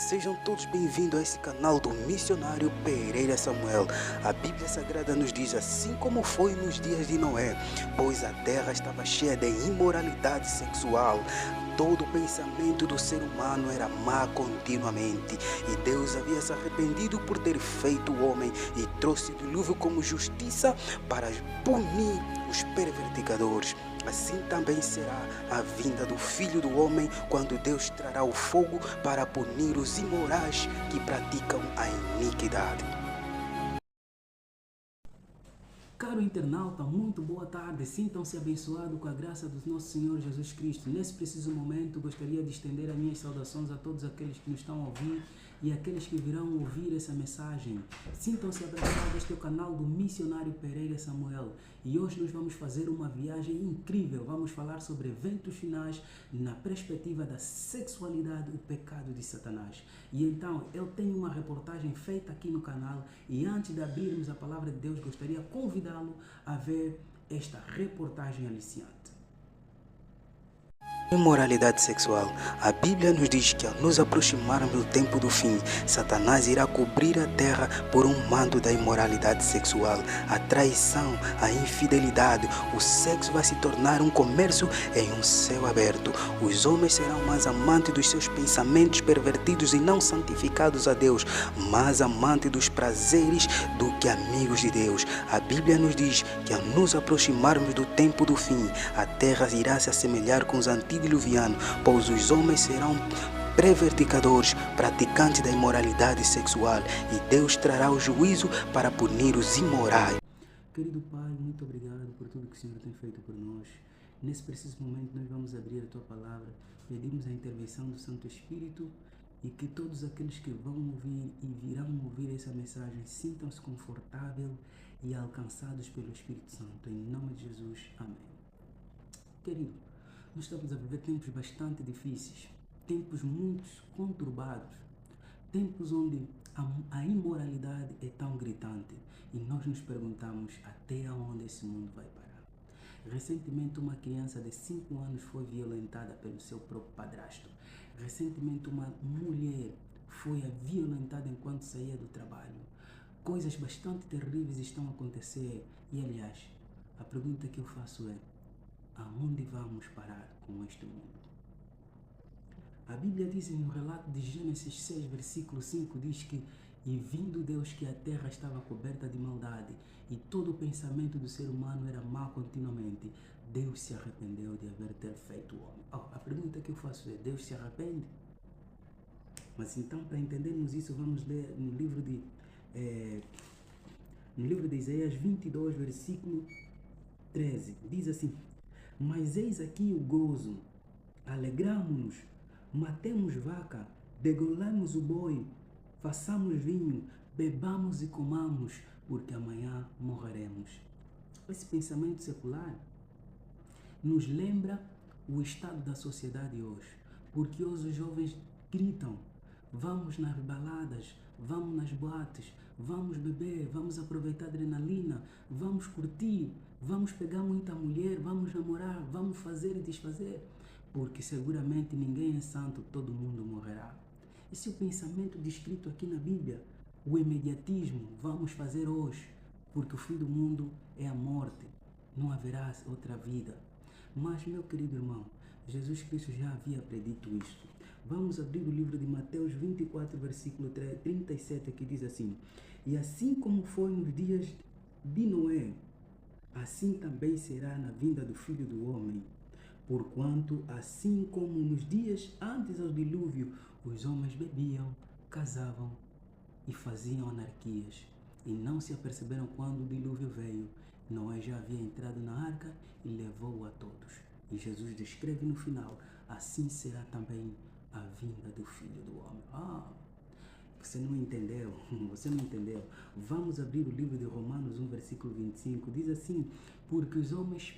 Sejam todos bem-vindos a esse canal do missionário Pereira Samuel. A Bíblia Sagrada nos diz assim como foi nos dias de Noé, pois a terra estava cheia de imoralidade sexual. Todo o pensamento do ser humano era má continuamente, e Deus havia se arrependido por ter feito o homem e trouxe o dilúvio como justiça para punir os perverticadores. Assim também será a vinda do Filho do Homem, quando Deus trará o fogo para punir os imorais que praticam a iniquidade. Caro internauta, muito boa tarde. Sintam-se abençoados com a graça do nosso Senhor Jesus Cristo. Nesse preciso momento, gostaria de estender as minhas saudações a todos aqueles que nos estão a ouvir e aqueles que virão ouvir essa mensagem. Sintam-se abraçados. Este é o canal do missionário Pereira Samuel. E hoje nós vamos fazer uma viagem incrível. Vamos falar sobre eventos finais na perspectiva da sexualidade, o pecado de Satanás. E então, eu tenho uma reportagem feita aqui no canal e antes de abrirmos a palavra de Deus, gostaria de convidá-lo a ver esta reportagem aliciante. Imoralidade sexual. A Bíblia nos diz que ao nos aproximarmos do tempo do fim, Satanás irá cobrir a terra por um manto da imoralidade sexual, a traição, a infidelidade. O sexo vai se tornar um comércio em um céu aberto. Os homens serão mais amantes dos seus pensamentos pervertidos e não santificados a Deus, mais amantes dos prazeres do que amigos de Deus. A Bíblia nos diz que ao nos aproximarmos do tempo do fim, a terra irá se assemelhar com os antigos diluviano, pois os homens serão perverticadores, praticantes da imoralidade sexual, e Deus trará o juízo para punir os imorais. Querido Pai, muito obrigado por tudo que o Senhor tem feito por nós. Nesse preciso momento nós vamos abrir a Tua Palavra, pedimos a intervenção do Santo Espírito e que todos aqueles que vão ouvir e virão ouvir essa mensagem sintam-se confortáveis e alcançados pelo Espírito Santo. Em nome de Jesus, amém. Querido, nós estamos a viver tempos bastante difíceis, tempos muito conturbados, tempos onde a imoralidade é tão gritante e nós nos perguntamos até onde esse mundo vai parar. Recentemente uma criança de 5 anos foi violentada pelo seu próprio padrasto. Recentemente uma mulher foi violentada enquanto saía do trabalho. Coisas bastante terríveis estão a acontecer e, aliás, a pergunta que eu faço é: aonde vamos parar com este mundo? A Bíblia diz no relato de Gênesis 6, versículo 5, diz que e vindo Deus que a terra estava coberta de maldade e todo o pensamento do ser humano era mau continuamente, Deus se arrependeu de haver ter feito o homem. A pergunta que eu faço é: Deus se arrepende? Mas então, para entendermos isso, vamos ler no livro de Isaías 22, versículo 13. Diz assim: mas eis aqui o gozo, alegramo-nos, matemos vaca, degolemos o boi, façamos vinho, bebamos e comamos, porque amanhã morreremos. Esse pensamento secular nos lembra o estado da sociedade hoje, porque hoje os jovens gritam: vamos nas baladas, vamos nas boates, vamos beber, vamos aproveitar a adrenalina, vamos curtir, vamos pegar muita mulher, vamos namorar, vamos fazer e desfazer, porque seguramente ninguém é santo, todo mundo morrerá. Esse é o pensamento descrito aqui na Bíblia, o imediatismo, vamos fazer hoje, porque o fim do mundo é a morte, não haverá outra vida. Mas, meu querido irmão, Jesus Cristo já havia predito isto. Vamos abrir o livro de Mateus 24, versículo 37, que diz assim: e assim como foi nos dias de Noé, assim também será na vinda do Filho do Homem. Porquanto, assim como nos dias antes do dilúvio, os homens bebiam, casavam e faziam anarquias, e não se aperceberam quando o dilúvio veio. Noé já havia entrado na arca e levou a todos. E Jesus descreve no final: assim será também a vinda do Filho do Homem. Você não entendeu? Você não entendeu? Vamos abrir o livro de Romanos 1, versículo 25. Diz assim: porque os homens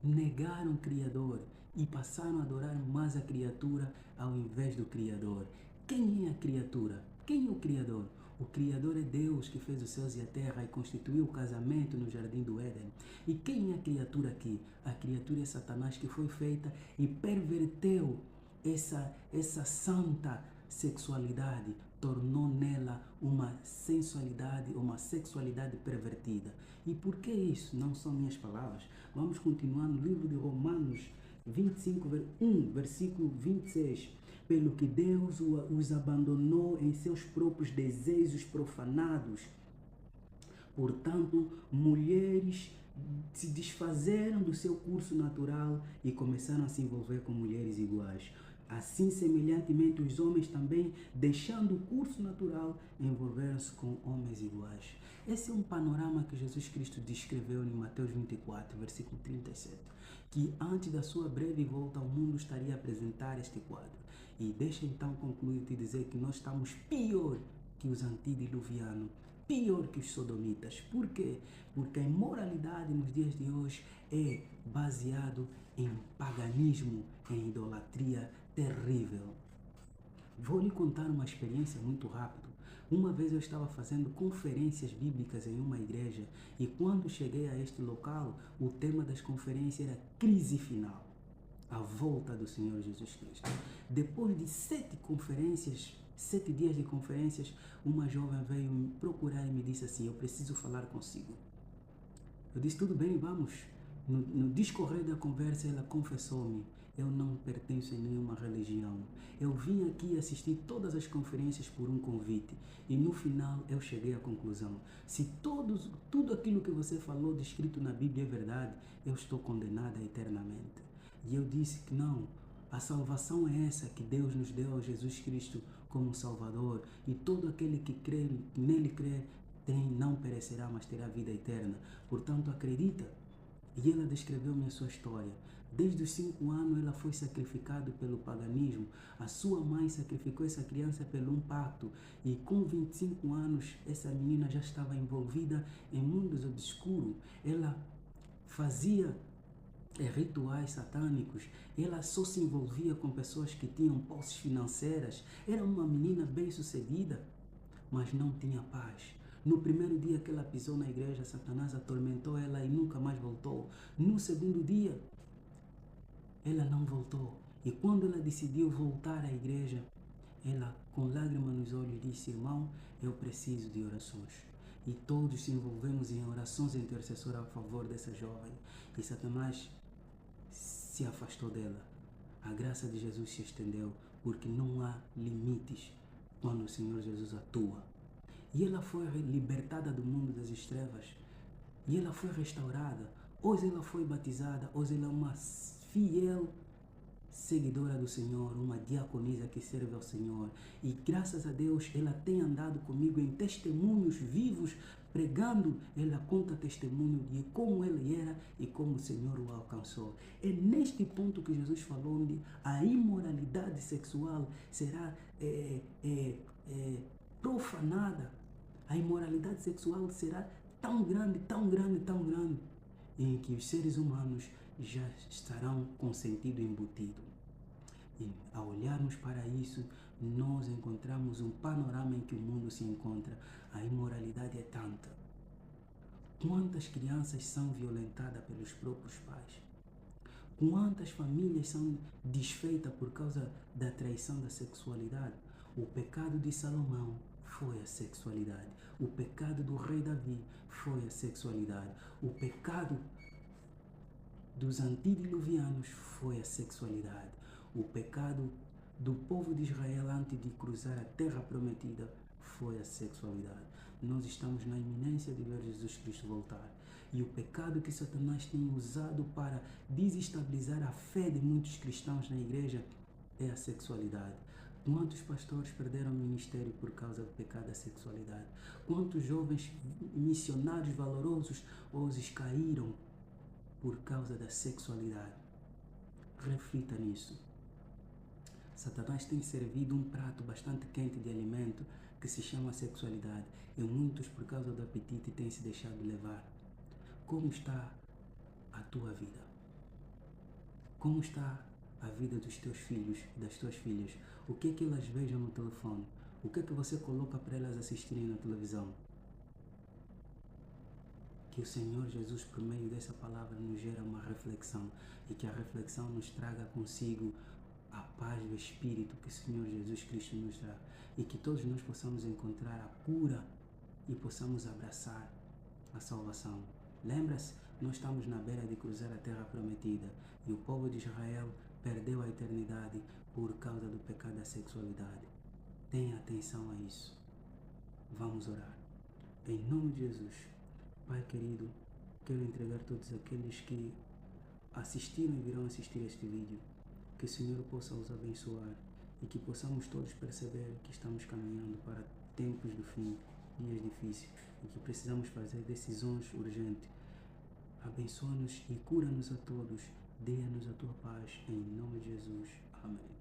negaram o Criador e passaram a adorar mais a criatura ao invés do Criador. Quem é a criatura? Quem é o Criador? O Criador é Deus, que fez os céus e a terra e constituiu o casamento no jardim do Éden. E quem é a criatura aqui? A criatura é Satanás, que foi feita e perverteu essa santa sexualidade tornou nela uma sensualidade, uma sexualidade pervertida. E por que isso? Não são minhas palavras. Vamos continuar no livro de Romanos 25, versículo 26. Pelo que Deus os abandonou em seus próprios desejos profanados. Portanto, mulheres se desfazeram do seu curso natural e começaram a se envolver com mulheres iguais. Assim, semelhantemente, os homens também, deixando o curso natural, envolveram-se com homens iguais. Esse é um panorama que Jesus Cristo descreveu em Mateus 24, versículo 37, que antes da sua breve volta ao mundo estaria a apresentar este quadro. E deixa então concluir e dizer que nós estamos pior que os antediluvianos, pior que os sodomitas. Por quê? Porque a imoralidade nos dias de hoje é baseado em paganismo, em idolatria terrível. Vou lhe contar uma experiência muito rápido. Uma vez eu estava fazendo conferências bíblicas em uma igreja e quando cheguei a este local, o tema das conferências era crise final, a volta do Senhor Jesus Cristo. Depois de 7 dias de conferências, uma jovem veio me procurar e me disse assim: eu preciso falar consigo. Eu disse: tudo bem, vamos. No discorrer da conversa, ela confessou-me: eu não pertenço a nenhuma religião. Eu vim aqui assistir todas as conferências por um convite. E no final eu cheguei à conclusão: se tudo aquilo que você falou descrito na Bíblia é verdade, eu estou condenada eternamente. E eu disse que não. A salvação é essa que Deus nos deu a Jesus Cristo como Salvador. E todo aquele que nele crê, não perecerá, mas terá vida eterna. Portanto, acredita. E ela descreveu-me a sua história. Desde os 5 anos ela foi sacrificada pelo paganismo. A sua mãe sacrificou essa criança pelo um pacto. E com 25 anos essa menina já estava envolvida em mundos obscuros. Ela fazia rituais satânicos. Ela só se envolvia com pessoas que tinham posses financeiras. Era uma menina bem-sucedida, mas não tinha paz. No primeiro dia que ela pisou na igreja, Satanás atormentou ela e nunca mais voltou. No segundo dia, ela não voltou. E quando ela decidiu voltar à igreja, ela, com lágrimas nos olhos, disse: irmão, eu preciso de orações. E todos se envolvemos em orações intercessoras a favor dessa jovem. E Satanás se afastou dela. A graça de Jesus se estendeu, porque não há limites quando o Senhor Jesus atua. E ela foi libertada do mundo das trevas. E ela foi restaurada. Hoje ela foi batizada. Hoje ela é uma fiel seguidora do Senhor, uma diaconisa que serve ao Senhor. E graças a Deus ela tem andado comigo em testemunhos vivos, pregando. Ela conta testemunho de como ele era e como o Senhor o alcançou. É neste ponto que Jesus falou onde a imoralidade sexual será profanada. A imoralidade sexual será tão grande, tão grande, tão grande, em que os seres humanos já estarão com sentido embutido. E ao olharmos para isso, nós encontramos um panorama em que o mundo se encontra. A imoralidade é tanta. Quantas crianças são violentadas pelos próprios pais? Quantas famílias são desfeitas por causa da traição da sexualidade? O pecado de Salomão foi a sexualidade. O pecado do rei Davi foi a sexualidade. O pecado dos antediluvianos foi a sexualidade. O pecado do povo de Israel antes de cruzar a terra prometida foi a sexualidade. Nós estamos na iminência de ver Jesus Cristo voltar. E o pecado que Satanás tem usado para desestabilizar a fé de muitos cristãos na igreja é a sexualidade. Quantos pastores perderam o ministério por causa do pecado da sexualidade? Quantos jovens missionários valorosos hoje caíram por causa da sexualidade? Reflita nisso. Satanás tem servido um prato bastante quente de alimento que se chama sexualidade. E muitos, por causa do apetite, têm se deixado levar. Como está a tua vida? Como está a vida dos teus filhos e das tuas filhas? O que é que elas vejam no telefone? O que é que você coloca para elas assistirem na televisão? Que o Senhor Jesus, por meio dessa palavra, nos gera uma reflexão e que a reflexão nos traga consigo a paz do Espírito que o Senhor Jesus Cristo nos dá e que todos nós possamos encontrar a cura e possamos abraçar a salvação. Lembra-se, nós estamos na beira de cruzar a terra prometida e o povo de Israel perdeu a eternidade por causa do pecado da sexualidade. Tenha atenção a isso. Vamos orar. Em nome de Jesus, Pai querido, quero entregar todos aqueles que assistiram e virão assistir este vídeo. Que o Senhor possa os abençoar e que possamos todos perceber que estamos caminhando para tempos do fim, dias difíceis e que precisamos fazer decisões urgentes. Abençoa-nos e cura-nos a todos. Dê-nos a tua paz. Em nome de Jesus. Amém.